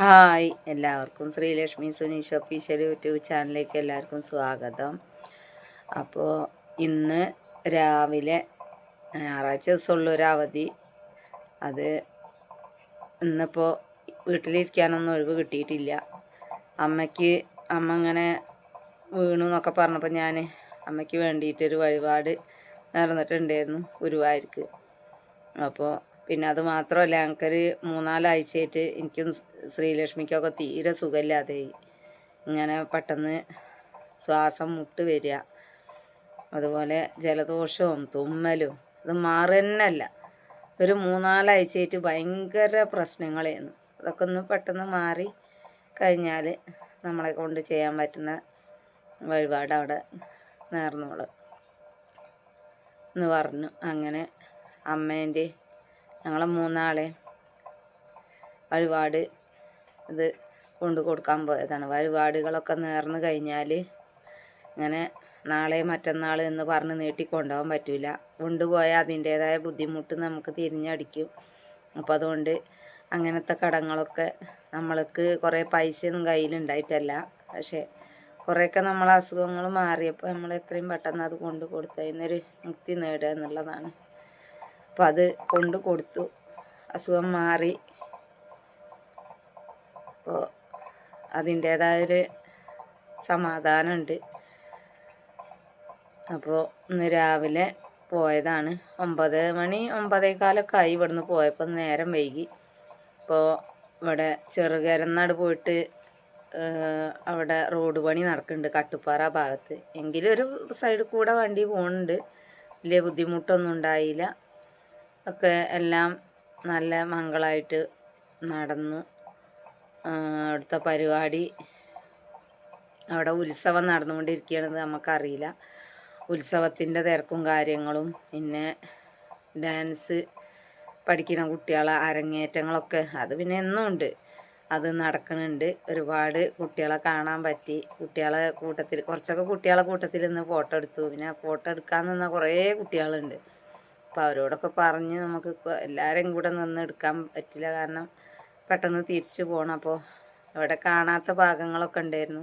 Hi, എല്ലാവർക്കും Sreelakshmi Suneesh official YouTube ചാനലിലേക്ക് എല്ലാവർക്കും സ്വാഗതം. അപ്പോൾ ഇന്ന് രാവിലെ ഞായറാഴ്ച ദിവസമുള്ളൊരു അവധി. അത് ഇന്നിപ്പോൾ വീട്ടിലിരിക്കാനൊന്നും ഒഴിവ് കിട്ടിയിട്ടില്ല. അമ്മ ഇങ്ങനെ വീണു എന്നൊക്കെ പറഞ്ഞപ്പോൾ ഞാൻ അമ്മയ്ക്ക് വേണ്ടിയിട്ടൊരു വഴിപാട് നേർന്നിട്ടുണ്ടായിരുന്നു ഗുരുവായൂർക്ക്. അപ്പോൾ പിന്നെ അത് മാത്രമല്ല, ഞങ്ങൾക്കൊരു 3-4 ആഴ്ചയായിട്ട് എനിക്കും ശ്രീലക്ഷ്മിക്കൊക്കെ തീരെ സുഖമില്ലാതെയായി. ഇങ്ങനെ പെട്ടെന്ന് ശ്വാസം മുട്ട് വരിക, അതുപോലെ ജലദോഷവും തുമ്മലും ഇത് മാറുന്നല്ല. ഒരു 3-4 ആഴ്ചയായിട്ട് ഭയങ്കര പ്രശ്നങ്ങളായിരുന്നു. അതൊക്കെ ഒന്ന് പെട്ടെന്ന് മാറി കഴിഞ്ഞാൽ നമ്മളെ കൊണ്ട് ചെയ്യാൻ പറ്റുന്ന വഴിപാട് അവിടെ നേർന്നോള് എന്ന് പറഞ്ഞു. അങ്ങനെ അമ്മേൻ്റെ ഞങ്ങളെ 3 വഴിപാട് ഇത് കൊണ്ടു കൊടുക്കാൻ പോയതാണ്. വഴിപാടുകളൊക്കെ നേർന്ന് കഴിഞ്ഞാൽ ഇങ്ങനെ നാളെ മറ്റന്നാൾ എന്ന് പറഞ്ഞ് നീട്ടിക്കൊണ്ടുപോകാൻ പറ്റില്ല. കൊണ്ടുപോയാൽ അതിൻ്റേതായ ബുദ്ധിമുട്ട് നമുക്ക് തിരിഞ്ഞടിക്കും. അപ്പോൾ അതുകൊണ്ട് അങ്ങനത്തെ കടങ്ങളൊക്കെ നമ്മൾക്ക് കുറേ പൈസയൊന്നും കയ്യിലുണ്ടായിട്ടല്ല, പക്ഷേ കുറേയൊക്കെ നമ്മളെ അസുഖങ്ങൾ മാറിയപ്പോൾ നമ്മൾ എത്രയും പെട്ടെന്ന് അത് കൊണ്ട് കൊടുത്തതിനൊരു മുക്തി നേടുക എന്നുള്ളതാണ്. അപ്പോൾ അത് കൊണ്ട് കൊടുത്തു, അസുഖം മാറി. അപ്പോൾ അതിൻ്റേതായൊരു സമാധാനമുണ്ട്. അപ്പോൾ ഇന്ന് രാവിലെ പോയതാണ്. 9 മണി 9:15 ആയി ഇവിടുന്ന് പോയപ്പോൾ. നേരം വൈകി. ഇപ്പോൾ ഇവിടെ ചെറുകരന്നാട് പോയിട്ട് അവിടെ റോഡ് പണി നടക്കുന്നുണ്ട് കട്ടുപ്പാറ ഭാഗത്ത്. എങ്കിലും ഒരു സൈഡിൽ കൂടെ വണ്ടി പോകുന്നുണ്ട്. വലിയ ബുദ്ധിമുട്ടൊന്നും ഉണ്ടായില്ല. ഒക്കെ എല്ലാം നല്ല മംഗളമായിട്ട് നടന്നു. അവിടുത്തെ പരിപാടി, അവിടെ ഉത്സവം നടന്നുകൊണ്ടിരിക്കുകയാണെന്ന് നമുക്കറിയില്ല. ഉത്സവത്തിൻ്റെ തിരക്കും കാര്യങ്ങളും, പിന്നെ ഡാൻസ് പഠിക്കുന്ന കുട്ടികളെ അരങ്ങേറ്റങ്ങളൊക്കെ അത് പിന്നെ എന്നും ഉണ്ട്, അത് നടക്കുന്നുണ്ട്. ഒരുപാട് കുട്ടികളെ കാണാൻ പറ്റി. കുട്ടികളെ കൂട്ടത്തിൽ നിന്ന് ഫോട്ടോ എടുത്തു. പിന്നെ ഫോട്ടോ എടുക്കാൻ നിന്ന കുറേ കുട്ടികളുണ്ട്. അപ്പോൾ അവരോടൊക്കെ പറഞ്ഞ് നമുക്ക് എല്ലാവരെയും കൂടെ നിന്ന് എടുക്കാൻ പറ്റില്ല, കാരണം പെട്ടെന്ന് തിരിച്ചു പോകണം. അപ്പോൾ ഇവിടെ കാണാത്ത ഭാഗങ്ങളൊക്കെ ഉണ്ടായിരുന്നു.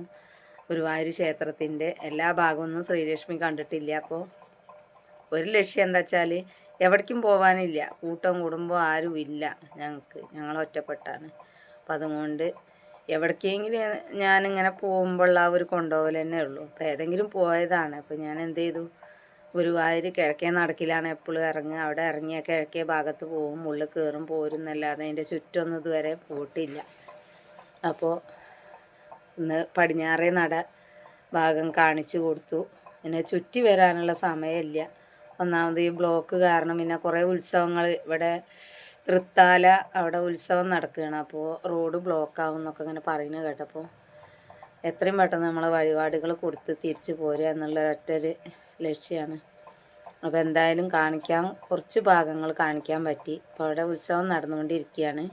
ഗുരുവായൂർ ക്ഷേത്രത്തിൻ്റെ എല്ലാ ഭാഗമൊന്നും ശ്രീലക്ഷ്മി കണ്ടിട്ടില്ല. അപ്പോൾ ഒരു ലക്ഷ്യം എന്താ വെച്ചാൽ എവിടേക്കും പോകാനില്ല, കുടുംബം ആരും ഇല്ല ഞങ്ങൾ ഒറ്റപ്പെട്ടാണ്. അപ്പം അതുകൊണ്ട് എവിടേക്കെങ്കിലും ഞാനിങ്ങനെ പോകുമ്പോഴുള്ള ആ ഒരു കൊണ്ടുപോകൽ തന്നെ ഉള്ളൂ. അപ്പോൾ ഏതെങ്കിലും പോയതാണ്. അപ്പോൾ ഞാൻ എന്ത് ചെയ്തു, ഗുരുവായൂർ കിഴക്കേ നടക്കിലാണ് എപ്പോഴും ഇറങ്ങുക. അവിടെ ഇറങ്ങിയ കിഴക്കേ ഭാഗത്ത് പോകും, ഉള്ളിൽ കയറും പോരും എന്നല്ലാതെ അതിൻ്റെ ചുറ്റൊന്നും ഇതുവരെ പോയിട്ടില്ല. അപ്പോൾ ഇന്ന് പടിഞ്ഞാറേ നട ഭാഗം കാണിച്ചു കൊടുത്തു. പിന്നെ ചുറ്റി വരാനുള്ള സമയമില്ല. ഒന്നാമത് ഈ ബ്ലോക്ക് കാരണം. പിന്നെ കുറേ ഉത്സവങ്ങൾ ഇവിടെ തൃത്താല അവിടെ ഉത്സവം നടക്കുകയാണ്. അപ്പോൾ റോഡ് ബ്ലോക്കാവും എന്നൊക്കെ ഇങ്ങനെ പറയുന്നത് കേട്ടപ്പോൾ എത്രയും പെട്ടെന്ന് നമ്മളെ വഴിപാടുകൾ കൊടുത്ത് തിരിച്ചു പോരുക എന്നുള്ള ഒറ്റൊരു ലക്ഷ്യമാണ്. അപ്പോൾ എന്തായാലും കുറച്ച് ഭാഗങ്ങൾ കാണിക്കാൻ പറ്റി. അപ്പോൾ അവിടെ ഉത്സവം നടന്നുകൊണ്ടിരിക്കുകയാണ്.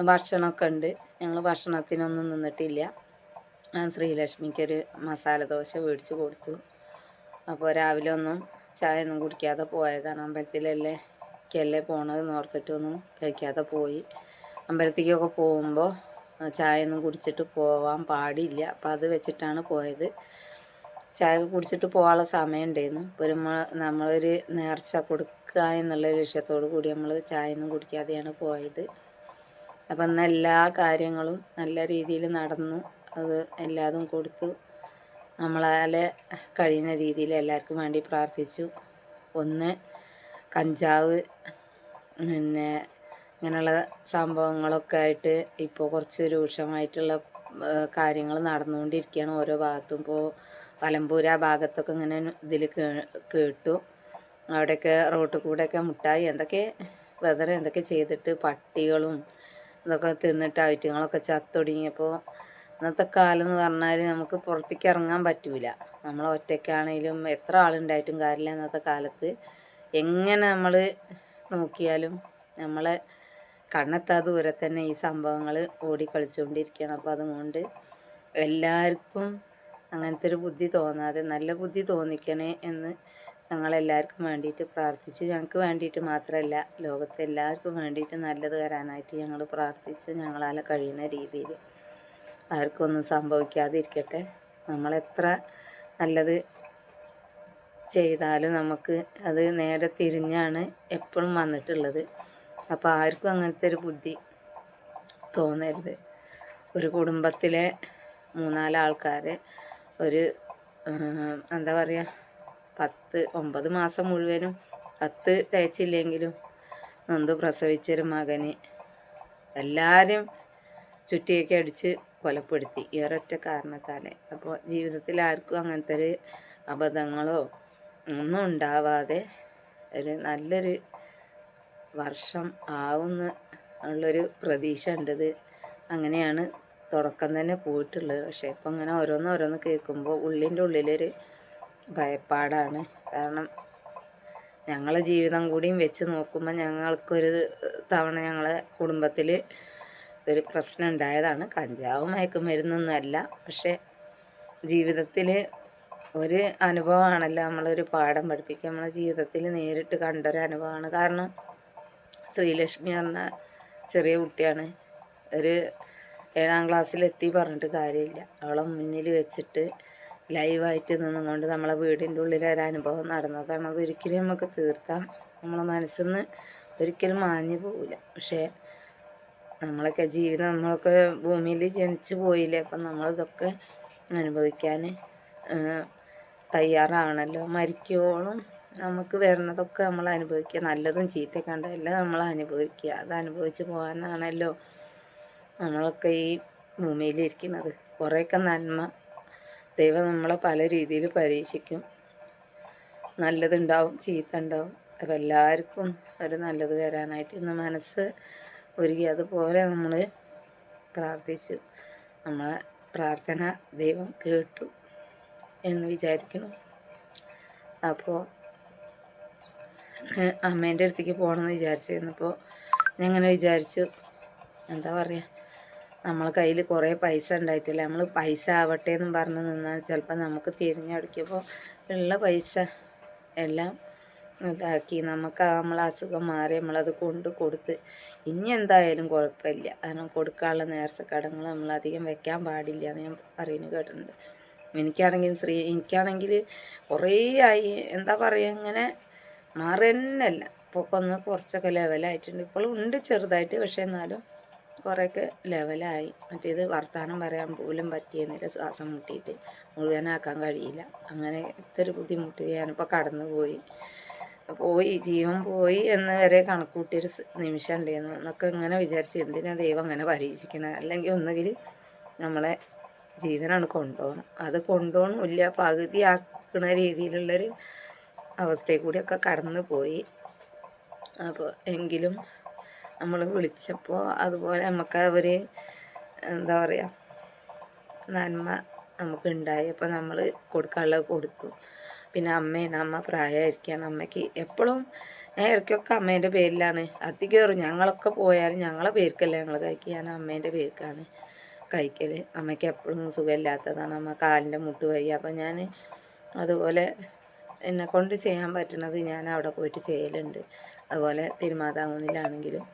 ഭക്ഷണമൊക്കെ ഉണ്ട്. ഞങ്ങൾ ഭക്ഷണത്തിനൊന്നും നിന്നിട്ടില്ല. ഞാൻ ശ്രീലക്ഷ്മിക്കൊരു മസാല ദോശ മേടിച്ച് കൊടുത്തു. അപ്പോൾ രാവിലെ ഒന്നും ചായ ഒന്നും കുടിക്കാതെ പോയതാണ്. അമ്പലത്തിലല്ലേ പോണത് ഓർത്തിട്ടൊന്നും കഴിക്കാതെ പോയി. അമ്പലത്തിലേക്കൊക്കെ പോകുമ്പോൾ ചായ ഒന്നും കുടിച്ചിട്ട് പോവാൻ പാടില്ല. അപ്പോൾ അത് വെച്ചിട്ടാണ് പോയത്. ചായ കുടിച്ചിട്ട് പോകാനുള്ള സമയം ഉണ്ടായിരുന്നു. ഇപ്പോൾ നമ്മളൊരു നേർച്ച കൊടുക്കുക എന്നുള്ള ലക്ഷ്യത്തോടു കൂടി നമ്മൾ ചായ ഒന്നും കുടിക്കാതെയാണ് പോയത്. അപ്പം ഇന്ന് എല്ലാ കാര്യങ്ങളും നല്ല രീതിയിൽ നടന്നു. അത് എല്ലാതും കൊടുത്തു. നമ്മളാൽ കഴിയുന്ന രീതിയിൽ എല്ലാവർക്കും വേണ്ടി പ്രാർത്ഥിച്ചു. ഒന്ന് കഞ്ചാവ്, പിന്നെ ഇങ്ങനെയുള്ള സംഭവങ്ങളൊക്കെ ആയിട്ട് ഇപ്പോൾ കുറച്ച് രൂക്ഷമായിട്ടുള്ള കാര്യങ്ങൾ നടന്നുകൊണ്ടിരിക്കുകയാണ് ഓരോ ഭാഗത്തും. ഇപ്പോൾ പലമ്പൂർ ആ ഭാഗത്തൊക്കെ ഇങ്ങനെ ഇതിൽ കേട്ടു. അവിടെയൊക്കെ റോട്ടിൽ കൂടെയൊക്കെ മുട്ടായി എന്തൊക്കെ ചെയ്തിട്ട് പട്ടികളും ഇതൊക്കെ തിന്നിട്ട് ഐറ്റങ്ങളൊക്കെ ചത്തൊടുങ്ങിയപ്പോൾ ഇന്നത്തെ കാലം എന്ന് പറഞ്ഞാൽ നമുക്ക് പുറത്തേക്ക് ഇറങ്ങാൻ പറ്റില്ല. നമ്മൾ ഒറ്റയ്ക്കാണെങ്കിലും എത്ര ആളുണ്ടായിട്ടും കാര്യമില്ല. ഇന്നത്തെ കാലത്ത് എങ്ങനെ നമ്മൾ നോക്കിയാലും നമ്മളെ കണ്ണെത്താ ദൂരെ തന്നെ ഈ സംഭവങ്ങൾ ഓടിക്കളിച്ചുകൊണ്ടിരിക്കുകയാണ്. അപ്പോൾ അതുകൊണ്ട് എല്ലാവർക്കും അങ്ങനത്തെ ഒരു ബുദ്ധി തോന്നാതെ നല്ല ബുദ്ധി തോന്നിക്കണേ എന്ന് ഞങ്ങളെല്ലാവർക്കും വേണ്ടിയിട്ട് പ്രാർത്ഥിച്ചു. ഞങ്ങൾക്ക് വേണ്ടിയിട്ട് മാത്രമല്ല, ലോകത്തെ എല്ലാവർക്കും വേണ്ടിയിട്ട് നല്ലത് വരാനായിട്ട് ഞങ്ങൾ പ്രാർത്ഥിച്ചു. ഞങ്ങളാൽ കഴിയുന്ന രീതിയിൽ ആർക്കൊന്നും സംഭവിക്കാതിരിക്കട്ടെ. നമ്മളെത്ര നല്ലത് ചെയ്താലും നമുക്ക് അത് നേരെ തിരിഞ്ഞാണ് എപ്പോഴും വന്നിട്ടുള്ളത്. അപ്പോൾ ആർക്കും അങ്ങനത്തെ ഒരു ബുദ്ധി തോന്നരുത്. ഒരു കുടുംബത്തിലെ 3-4 ആൾക്കാർ ഒരു എന്താ പറയുക 9 മാസം മുഴുവനും 10 തേച്ചില്ലെങ്കിലും നൊന്ത് പ്രസവിച്ചൊരു മകന് എല്ലാവരും ചുറ്റിയൊക്കെ അടിച്ച് കൊലപ്പെടുത്തി ഈ ഒരൊറ്റ കാരണത്താൽ. അപ്പോൾ ജീവിതത്തിൽ ആർക്കും അങ്ങനത്തെ ഒരു അബദ്ധങ്ങളോ ഒന്നും ഉണ്ടാവാതെ ഒരു നല്ലൊരു വർഷം ആവുമെന്ന് ഉള്ളൊരു പ്രതീക്ഷ ഉണ്ടത്. അങ്ങനെയാണ് തുടക്കം തന്നെ പോയിട്ടുള്ളത്. പക്ഷേ ഇപ്പം ഇങ്ങനെ ഓരോന്ന് കേൾക്കുമ്പോൾ ഉള്ളിൻ്റെ ഉള്ളിലൊരു ഭയപ്പാടാണ്. കാരണം ഞങ്ങളെ ജീവിതം കൂടിയും വെച്ച് നോക്കുമ്പോൾ ഞങ്ങൾക്കൊരു തവണ ഞങ്ങളെ കുടുംബത്തിൽ ഒരു പ്രശ്നം ഉണ്ടായതാണ്. കഞ്ചാവും മയക്കുമരുന്നൊന്നുമല്ല, പക്ഷേ ജീവിതത്തിൽ ഒരു അനുഭവമാണല്ലോ നമ്മളൊരു പാഠം പഠിപ്പിക്കുക. നമ്മളെ ജീവിതത്തിൽ നേരിട്ട് കണ്ടൊരു അനുഭവമാണ്. കാരണം ശ്രീലക്ഷ്മി പറഞ്ഞ ചെറിയ കുട്ടിയാണ്. ഒരു 7ാം ക്ലാസ്സിലെത്തി പറഞ്ഞിട്ട് കാര്യമില്ല. അവളെ മുന്നിൽ വെച്ചിട്ട് ലൈവായിട്ട് നിന്നുകൊണ്ട് നമ്മളെ വീടിൻ്റെ ഉള്ളിലൊരനുഭവം നടന്നതാണ്. അതൊരിക്കലും നമുക്ക് തീർത്താൽ നമ്മളെ മനസ്സിൽ നിന്ന് ഒരിക്കലും മാഞ്ഞു പോവില്ല. പക്ഷേ നമ്മളൊക്കെ ജീവിതം നമ്മളൊക്കെ ഭൂമിയിൽ ജനിച്ചു പോയില്ലേ. അപ്പം നമ്മളിതൊക്കെ അനുഭവിക്കാൻ തയ്യാറാണല്ലോ. മരിക്കോളം നമുക്ക് വരുന്നതൊക്കെ നമ്മൾ അനുഭവിക്കുക. നല്ലതും ചീത്തയൊക്കെ ഉണ്ട് എല്ലാം നമ്മൾ അനുഭവിക്കുക. അത് അനുഭവിച്ച് പോകാനാണല്ലോ നമ്മളൊക്കെ ഈ ഭൂമിയിലിരിക്കുന്നത്. കുറേയൊക്കെ നന്മ ദൈവം നമ്മളെ പല രീതിയിൽ പരീക്ഷിക്കും. നല്ലതുണ്ടാവും, ചീത്ത ഉണ്ടാവും. അപ്പോൾ എല്ലാവർക്കും ഒരു നല്ലത് വരാനായിട്ട് ഇന്ന് മനസ്സ് ഒരുങ്ങി അതുപോലെ നമ്മൾ പ്രാർത്ഥിച്ചു. നമ്മളെ പ്രാർത്ഥന ദൈവം കേട്ടു എന്ന് വിചാരിക്കണം. അപ്പോൾ അമ്മേൻ്റെ അടുത്തേക്ക് പോകണമെന്ന് വിചാരിച്ചിരുന്നപ്പോൾ ഞാൻ ഇങ്ങനെ വിചാരിച്ചു, എന്താ പറയുക, നമ്മളെ കയ്യിൽ കുറേ പൈസ ഉണ്ടായിട്ടില്ല. നമ്മൾ പൈസ ആവട്ടെ എന്നും പറഞ്ഞ് നിന്നാൽ ചിലപ്പോൾ നമുക്ക് തിരിഞ്ഞടിക്കുമ്പോൾ ഉള്ള പൈസ എല്ലാം ഇതാക്കി നമ്മളെ അസുഖം മാറി നമ്മളത് കൊടുത്ത് ഇനി എന്തായാലും കുഴപ്പമില്ല. കാരണം കൊടുക്കാനുള്ള നേർച്ചക്കടങ്ങൾ നമ്മളധികം വെക്കാൻ പാടില്ല എന്ന് ഞാൻ പറയുന്നത് കേട്ടിട്ടുണ്ട്. എനിക്കാണെങ്കിൽ കുറേ ആയി, എന്താ പറയുക, ഇങ്ങനെ മാറി തന്നെയല്ല. ഇപ്പോൾ കുറച്ചൊക്കെ ലെവലായിട്ടുണ്ട്. ഇപ്പോഴും ഉണ്ട് ചെറുതായിട്ട്, പക്ഷേ എന്നാലും കുറേയൊക്കെ ലെവലായി. മറ്റേത് വർത്തമാനം പറയാൻ പോലും പറ്റിയെന്നില്ല, ശ്വാസം മുട്ടിയിട്ട് മുഴുവനാക്കാൻ കഴിയില്ല. അങ്ങനെ ഇത്ര ബുദ്ധിമുട്ട് ഞാനിപ്പോൾ കടന്നു ജീവൻ പോയി എന്ന് വരെ കണക്കൂട്ടിയൊരു നിമിഷം ഉണ്ടായിരുന്നു. എന്നൊക്കെ ഇങ്ങനെ വിചാരിച്ച് എന്തിനാണ് ദൈവം അങ്ങനെ പരീക്ഷിക്കുന്നത്. അല്ലെങ്കിൽ ഒന്നുകിൽ നമ്മളെ ജീവനാണ് കൊണ്ടുപോകണം. അത് കൊണ്ടുപോകണമില്ല, പകുതി ആക്കുന്ന രീതിയിലുള്ളൊരു അവസ്ഥയിൽ കൂടിയൊക്കെ കടന്നു പോയി. അപ്പോൾ എങ്കിലും നമ്മൾ വിളിച്ചപ്പോൾ അതുപോലെ നമുക്ക് അവർ എന്താ പറയുക നന്മ നമുക്കുണ്ടായി. അപ്പോൾ നമ്മൾ കൊടുക്കാനുള്ളത് കൊടുത്തു. പിന്നെ അമ്മ പ്രായമായിരിക്കുകയാണ്. അമ്മയ്ക്ക് എപ്പോഴും ഞാൻ ഇടയ്ക്കൊക്കെ അമ്മേൻ്റെ പേരിലാണ് അധികം. ഞങ്ങളൊക്കെ പോയാലും ഞങ്ങളെ പേർക്കല്ല ഞങ്ങൾ കഴിക്കുക, ഞാൻ അമ്മേൻ്റെ പേർക്കാണ് കഴിക്കൽ. അമ്മയ്ക്ക് എപ്പോഴും സുഖമില്ലാത്തതാണ്. അമ്മ കാലിൻ്റെ മുട്ട് വയ്യ. അപ്പം ഞാൻ അതുപോലെ എന്നെക്കൊണ്ട് ചെയ്യാൻ പറ്റുന്നത് ഞാൻ അവിടെ പോയിട്ട് ചെയ്യലുണ്ട്. അതുപോലെ തിരുമാതാകുന്നിലാണെങ്കിലും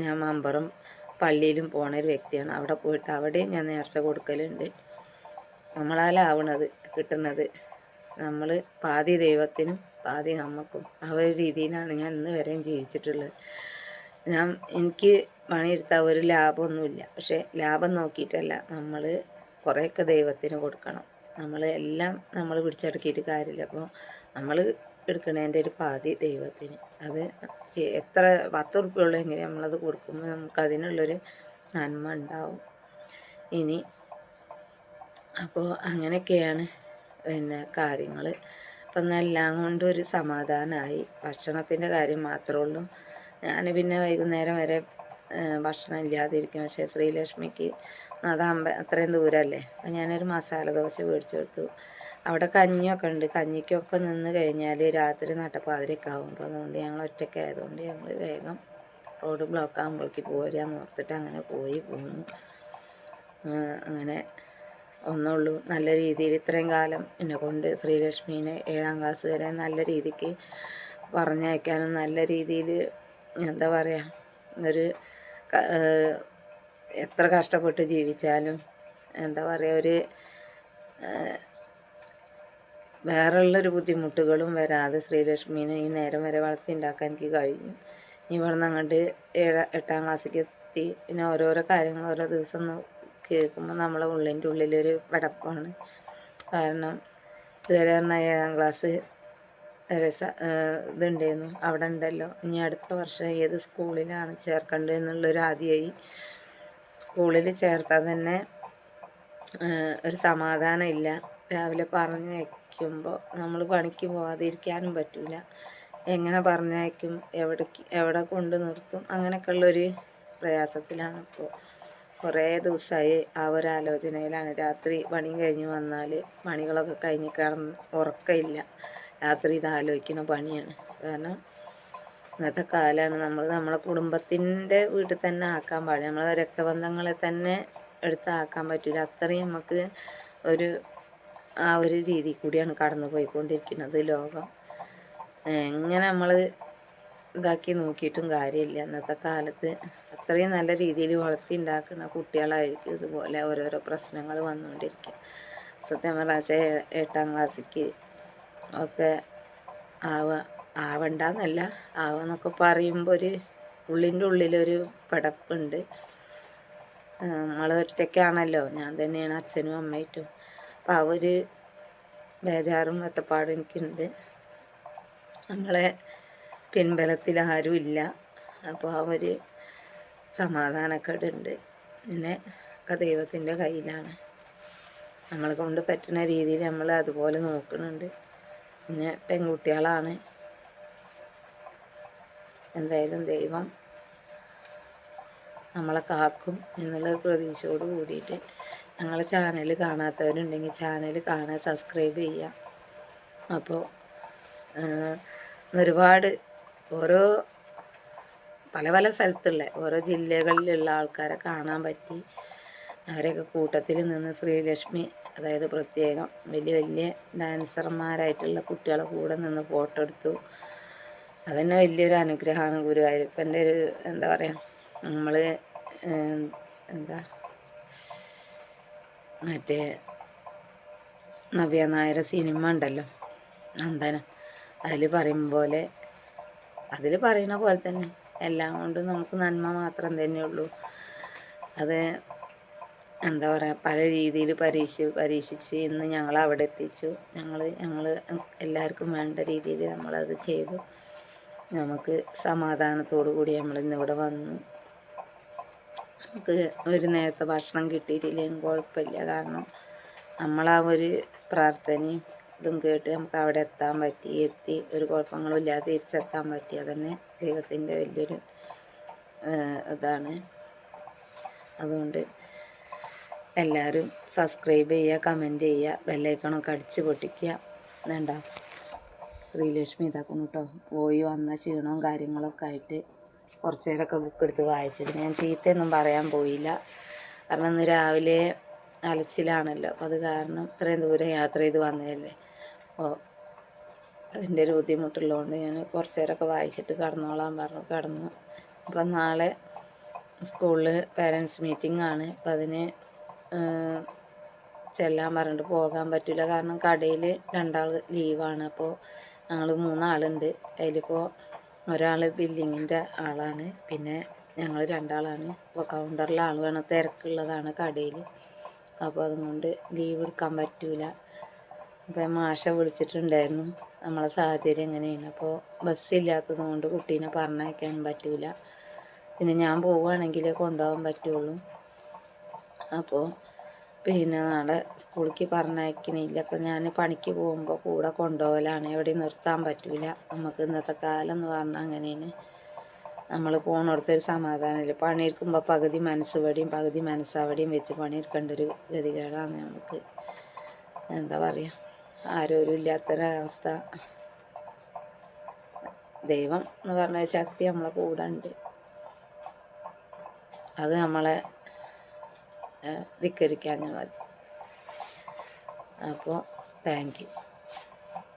ഞാൻ മമ്പറം പള്ളിയിലും പോണൊരു വ്യക്തിയാണ്. അവിടെ പോയിട്ട് അവിടെയും ഞാൻ നേർച്ച കൊടുക്കലുണ്ട്. നമ്മളാലാവണത് കിട്ടുന്നത് നമ്മൾ പാതി ദൈവത്തിനും പാതി നമുക്കും ആ ഒരു രീതിയിലാണ് ഞാൻ ഇന്ന് വരെയും ജീവിച്ചിട്ടുള്ളത്. എനിക്ക് പണിയെടുത്താൽ ഒരു ലാഭമൊന്നുമില്ല. പക്ഷേ ലാഭം നോക്കിയിട്ടല്ല, നമ്മൾ കുറേയൊക്കെ ദൈവത്തിന് കൊടുക്കണം. എല്ലാം നമ്മൾ പിടിച്ചടക്കിയിട്ട് കാര്യമില്ല. അപ്പോൾ നമ്മൾ എടുക്കണതിൻ്റെ ഒരു പാതി ദൈവത്തിന്. അത് എത്ര 10 ഉറുപ്പ്യ ഉള്ളെങ്കിൽ നമ്മളത് കൊടുക്കുമ്പോൾ നമുക്കതിനുള്ളൊരു നന്മ ഉണ്ടാവും. ഇനി അപ്പോൾ അങ്ങനെയൊക്കെയാണ് കാര്യങ്ങൾ. അപ്പം എന്നെല്ലാം കൊണ്ടും ഒരു സമാധാനമായി. ഭക്ഷണത്തിൻ്റെ കാര്യം മാത്രമേ ഉള്ളൂ. ഞാൻ പിന്നെ വൈകുന്നേരം വരെ ഭക്ഷണം ഇല്ലാതിരിക്കും. പക്ഷേ ശ്രീലക്ഷ്മിക്ക് അത്രയും ദൂരമല്ലേ. അപ്പം ഞാനൊരു മസാല ദോശ മേടിച്ചു കൊടുത്തു. അവിടെ കഞ്ഞിയൊക്കെ ഉണ്ട്. കഞ്ഞിക്കൊക്കെ നിന്ന് കഴിഞ്ഞാൽ രാത്രി നട്ടപ്പാതിരയൊക്കെ ആകും. അപ്പോൾ അതുകൊണ്ട് ഞങ്ങൾ ഒറ്റയ്ക്കായതുകൊണ്ട് ഞങ്ങൾ വേഗം റോഡ് ബ്ലോക്ക് ആകുമ്പോഴേക്ക് പോരാന്ന് ഓർത്തിട്ട് അങ്ങനെ പോന്നു. അങ്ങനെ ഒന്നുള്ളൂ. നല്ല രീതിയിൽ ഇത്രയും കാലം എന്നെ കൊണ്ട് ശ്രീലക്ഷ്മീനെ 7ാം ക്ലാസ് വരെ നല്ല രീതിക്ക് പറഞ്ഞയക്കാനും നല്ല രീതിയിൽ എന്താ പറയുക ഒരു എത്ര കഷ്ടപ്പെട്ട് ജീവിച്ചാലും എന്താ പറയുക ഒരു വേറെയുള്ളൊരു ബുദ്ധിമുട്ടുകളും വരാതെ ശ്രീലക്ഷ്മീനെ ഈ നേരം വരെ വളർത്തിയുണ്ടാക്കാൻ എനിക്ക് കഴിഞ്ഞു. ഇവിടുന്ന് അങ്ങോട്ട് 8ാം ക്ലാസ്സിലേക്ക് എത്തി. പിന്നെ ഓരോരോ കാര്യങ്ങൾ ഓരോ ദിവസം കേൾക്കുമ്പോൾ നമ്മളെ ഉള്ളിൻ്റെ ഉള്ളിലൊരു പടപ്പാണ്. കാരണം ഇതുവരെ പറഞ്ഞാൽ 7ാം ക്ലാസ് വരെ ഇതുണ്ടായിരുന്നു, അവിടെ ഉണ്ടല്ലോ, ഇനി അടുത്ത വർഷം ഏത് സ്കൂളിലാണ് ചേർക്കേണ്ടത് എന്നുള്ളൊരു ആദ്യമായി. സ്കൂളിൽ ചേർത്താൽ തന്നെ ഒരു സമാധാനം ഇല്ല. രാവിലെ പറഞ്ഞയക്കുമ്പോൾ നമ്മൾ പണിക്ക് പോകാതിരിക്കാനും പറ്റില്ല. എങ്ങനെ പറഞ്ഞയക്കും, എവിടെ കൊണ്ട് നിർത്തും, അങ്ങനെയൊക്കെയുള്ളൊരു പ്രയാസത്തിലാണ് ഇപ്പോൾ. കുറേ ദിവസമായി ആ ഒരു ആലോചനയിലാണ്. രാത്രി പണി കഴിഞ്ഞ് വന്നാൽ പണികളൊക്കെ കഴിഞ്ഞ് കിടന്ന് ഉറക്കമില്ല. രാത്രി ഇത് ആലോചിക്കുന്ന പണിയാണ്. കാരണം ഇന്നത്തെ കാലമാണ്. നമ്മളെ കുടുംബത്തിൻ്റെ വീട്ടിൽ തന്നെ ആക്കാൻ പാടില്ല. നമ്മളെ രക്തബന്ധങ്ങളെ തന്നെ എടുത്താക്കാൻ പറ്റില്ല. അത്രയും നമുക്ക് ആ ഒരു രീതി കൂടിയാണ് കടന്നു പോയിക്കൊണ്ടിരിക്കുന്നത് ലോകം. എങ്ങനെ നമ്മൾ ഇതാക്കി നോക്കിയിട്ടും കാര്യമില്ല. ഇന്നത്തെ കാലത്ത് അത്രയും നല്ല രീതിയിൽ വളർത്തി ഉണ്ടാക്കുന്ന കുട്ടികളായിരിക്കും ഇതുപോലെ ഓരോരോ പ്രശ്നങ്ങൾ വന്നുകൊണ്ടിരിക്കുക. സത്യം പറഞ്ഞാൽ 8ാം ക്ലാസ്സിക്ക് ഒക്കെ ആവണ്ടെന്നല്ല, ആവാന്നൊക്കെ പറയുമ്പോൾ ഒരു ഉള്ളിൻ്റെ ഉള്ളിലൊരു പടപ്പുണ്ട്. നമ്മൾ ഒറ്റയ്ക്കാണല്ലോ, ഞാൻ തന്നെയാണ് അച്ഛനും അമ്മയിട്ടും. അപ്പോൾ ആ ഒരു ബേജാറും ഒറ്റപ്പാടും എനിക്കുണ്ട്. നമ്മളെ പിൻബലത്തിൽ ആരുമില്ല. അപ്പോൾ ആ ഒരു സമാധാനക്കേടുണ്ട്. പിന്നെ ഒക്കെ ദൈവത്തിൻ്റെ കയ്യിലാണ്. നമ്മളെ കൊണ്ട് പറ്റുന്ന രീതിയിൽ നമ്മൾ അതുപോലെ നോക്കുന്നുണ്ട്. പിന്നെ പെൺകുട്ടികളാണ്. എന്തായാലും ദൈവം നമ്മളെ കാക്കും എന്നുള്ളൊരു പ്രതീക്ഷയോട് കൂടിയിട്ട് ഞങ്ങളെ ചാനൽ കാണാത്തവരുണ്ടെങ്കിൽ ചാനൽ കാണാൻ സബ്സ്ക്രൈബ് ചെയ്യുക. അപ്പോൾ ഒരുപാട് ഓരോ പല സ്ഥലത്തുള്ള ഓരോ ജില്ലകളിലുള്ള ആൾക്കാരെ കാണാൻ പറ്റി. അവരെയൊക്കെ കൂട്ടത്തിൽ നിന്ന് ശ്രീലക്ഷ്മി, അതായത് പ്രത്യേകം വലിയ ഡാൻസർമാരായിട്ടുള്ള കുട്ടികളെ കൂടെ നിന്ന് ഫോട്ടോ എടുത്തു. അതന്നെ വലിയൊരു അനുഗ്രഹമാണ്. ഗുരുവായൂരപ്പൻ്റെ ഒരു എന്താ പറയുക, നമ്മൾ മറ്റേ നവ്യ നായർ സിനിമ ഉണ്ടല്ലോ നന്ദനം, അതിൽ പറയുന്ന പോലെ തന്നെ എല്ലാം കൊണ്ടും നമുക്ക് നന്മ മാത്രം തന്നെയുള്ളൂ. അത് എന്താ പറയുക, പല രീതിയിൽ പരീക്ഷിച്ച് ഇന്ന് ഞങ്ങളവിടെ എത്തിച്ചു. ഞങ്ങൾ എല്ലാവർക്കും വേണ്ട രീതിയിൽ നമ്മളത് ചെയ്തു. നമുക്ക് സമാധാനത്തോടു കൂടി നമ്മളിന്നിവിടെ വന്നു. നമുക്ക് ഒരു നേരത്തെ ഭക്ഷണം കിട്ടിയിട്ടില്ലെങ്കിൽ കുഴപ്പമില്ല. കാരണം നമ്മളാ ഒരു പ്രാർത്ഥനയും ഇതും കേട്ട് നമുക്ക് അവിടെ എത്തി ഒരു കുഴപ്പങ്ങളും ഇല്ലാതെ തിരിച്ചെത്താൻ പറ്റി. അതന്നെ ദൈവത്തിൻ്റെ വലിയൊരു ഇതാണ്. അതുകൊണ്ട് എല്ലാവരും സബ്സ്ക്രൈബ് ചെയ്യുക, കമൻറ്റ് ചെയ്യുക, ബെല്ലൈക്കണൊക്കെ അടിച്ച് പൊട്ടിക്കുക. വേണ്ട ശ്രീലക്ഷ്മി ഇതാക്കുന്നു കേട്ടോ. പോയി വന്ന ക്ഷീണവും കാര്യങ്ങളൊക്കെ ആയിട്ട് കുറച്ച് നേരമൊക്കെ ബുക്ക് എടുത്ത് വായിച്ചിട്ട് ഞാൻ ചീത്തയൊന്നും പറയാൻ പോയില്ല. കാരണം ഇന്ന് രാവിലെ അലച്ചിലാണല്ലോ. അപ്പോൾ അത് കാരണം ഇത്രയും ദൂരം യാത്ര ചെയ്ത് വന്നതല്ലേ. അപ്പോൾ അതിൻ്റെ ഒരു ബുദ്ധിമുട്ടുള്ളതുകൊണ്ട് ഞാൻ കുറച്ച് നേരമൊക്കെ വായിച്ചിട്ട് കിടന്നോളാൻ പറഞ്ഞു, കിടന്നു. അപ്പം നാളെ സ്കൂളിൽ പേരൻറ്റ്സ് മീറ്റിംഗ് ആണ്. അപ്പം അതിന് ചെല്ലാൻ പറഞ്ഞിട്ട് പോകാൻ പറ്റില്ല. കാരണം കടയിൽ 2 ആൾ ലീവാണ്. അപ്പോൾ ഞങ്ങൾ 3 ആളുണ്ട്. അതിലിപ്പോൾ ഒരാൾ ബില്ലിങ്ങിൻ്റെ ആളാണ്, പിന്നെ ഞങ്ങൾ 2 ആളാണ്. അപ്പോൾ കൗണ്ടറിലെ ആൾ വേണം, തിരക്കുള്ളതാണ് കടയിൽ. അപ്പോൾ അതുകൊണ്ട് ലീവ് എടുക്കാൻ പറ്റില്ല. അപ്പോൾ മാഷ വിളിച്ചിട്ടുണ്ടായിരുന്നു നമ്മളെ സാഹചര്യം എങ്ങനെയാണ്. അപ്പോൾ ബസ്സില്ലാത്തത് കൊണ്ട് കുട്ടീനെ പറഞ്ഞയക്കാൻ പറ്റില്ല. പിന്നെ ഞാൻ പോവുകയാണെങ്കിൽ കൊണ്ടുപോകാൻ പറ്റുള്ളൂ. അപ്പോൾ പിന്നെ നാളെ സ്കൂളിലേക്ക് പറഞ്ഞയക്കണില്ല. അപ്പോൾ ഞാൻ പണിക്ക് പോകുമ്പോൾ കൂടെ കൊണ്ടുപോകലാണ്. എവിടെയും നിർത്താൻ പറ്റില്ല. നമുക്ക് ഇന്നത്തെ കാലം എന്ന് പറഞ്ഞാൽ അങ്ങനെയാണ്. നമ്മൾ പോകണടുത്തൊരു സമാധാനമില്ല. പണിയെടുക്കുമ്പോൾ പകുതി മനസ്സുവടിയും പകുതി മനസ്സവടിയും വെച്ച് പണിയെടുക്കേണ്ട ഒരു ഗതികേടാണ് നമുക്ക്. എന്താ പറയുക, ആരോരും ഇല്ലാത്തൊരവസ്ഥ. ദൈവം എന്ന് പറഞ്ഞ ശക്തി നമ്മളെ കൂടെ ഉണ്ട്. അത് നമ്മളെ ധിക്കരിക്കാൻ മതി. അപ്പോൾ താങ്ക് യു.